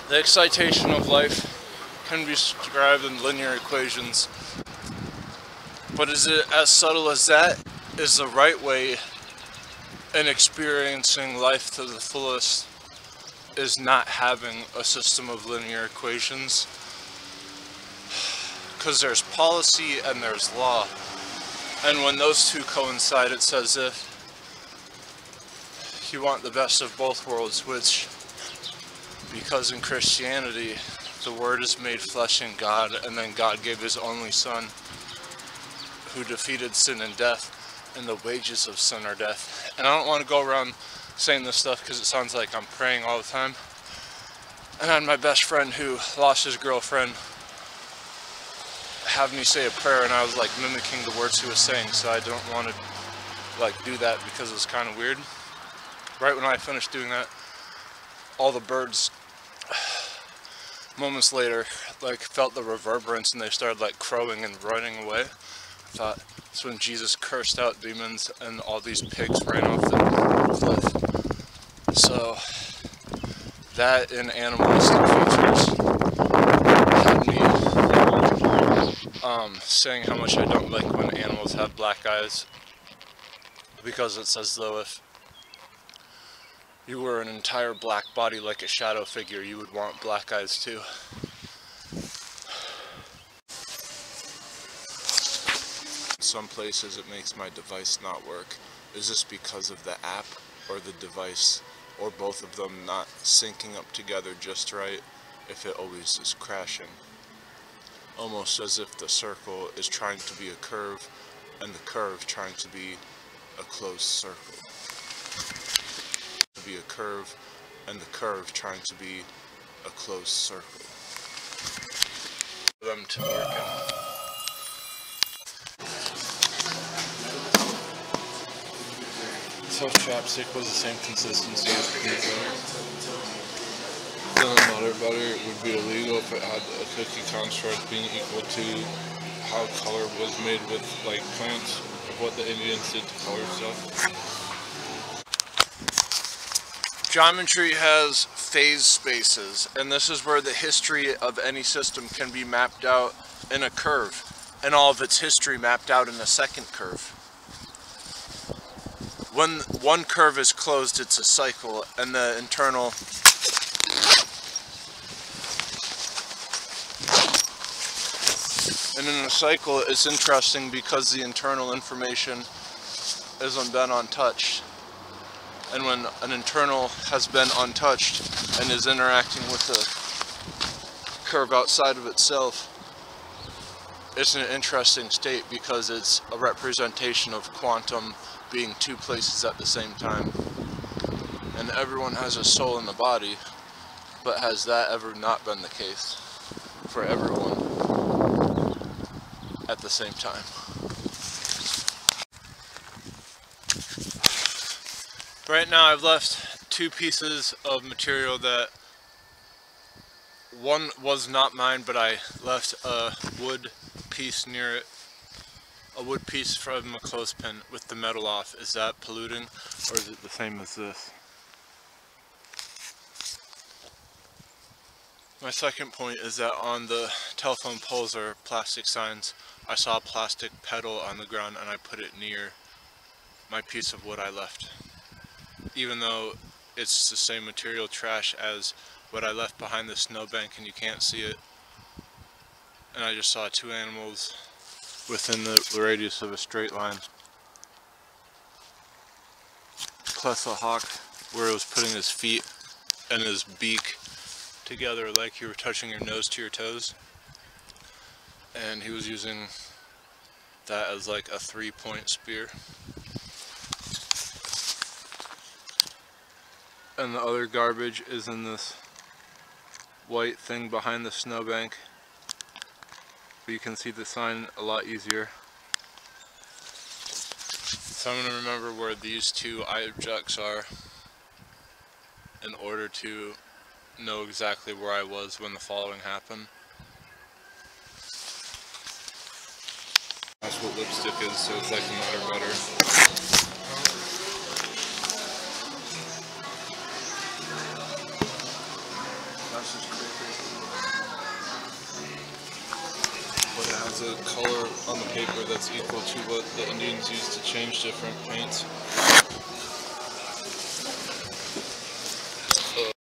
The excitation of life can be described in linear equations, but is it as subtle as that? Is the right way in experiencing life to the fullest is not having a system of linear equations, because there's policy and there's law, and when those two coincide, it's as if you want the best of both worlds, which, because in Christianity the Word is made flesh in God, and then God gave His only Son who defeated sin and death, and the wages of sin are death. And I don't want to go around saying this stuff because it sounds like I'm praying all the time. And I had my best friend who lost his girlfriend have me say a prayer, and I was like mimicking the words he was saying, so I don't want to like do that because it's kind of weird. Right when I finished doing that, all the birds moments later like felt the reverberance, and they started like crowing and running away. I thought it's when Jesus cursed out demons and all these pigs ran off the cliff. So that in animalistic features had me saying how much I don't like when animals have black eyes, because it's as though if you were an entire black body like a shadow figure, you would want black eyes too. In some places it makes my device not work. Is this because of the app or the device, or both of them not syncing up together just right if it always is crashing? Almost as if the circle is trying to be a curve and the curve trying to be a closed circle. To be a curve and the curve trying to be a closed circle. For them to work in. So if chapstick was the same consistency as peanut butter, then butter would be illegal if it had a cookie construct being equal to how color was made with like plants, what the Indians did to color stuff. Geometry has phase spaces, and this is where the history of any system can be mapped out in a curve, and all of its history mapped out in a second curve. When one curve is closed, it's a cycle, and the internal and in a cycle it's interesting because the internal information isn't been untouched. And when an internal has been untouched and is interacting with a curve outside of itself, it's an interesting state because it's a representation of quantum being two places at the same time. And everyone has a soul in the body, but has that ever not been the case for everyone at the same time? Right now I've left two pieces of material that one was not mine, but I left a wood piece near it. A wood piece from a clothespin with the metal off. Is that polluting, or is it the same as this? My second point is that on the telephone poles or plastic signs, I saw a plastic pedal on the ground and I put it near my piece of wood I left. Even though it's the same material trash as what I left behind the snowbank and you can't see it. And I just saw two animals within the radius of a straight line. Plus a hawk where it was putting his feet and his beak together like you were touching your nose to your toes. And he was using that as like a 3-point spear. And the other garbage is in this white thing behind the snowbank. You can see the sign a lot easier. So I'm going to remember where these two objects are in order to know exactly where I was when the following happened. That's what lipstick is, so it's like another butter. That's just crazy. is a color on the paper that's equal to what the Indians used to change different paints.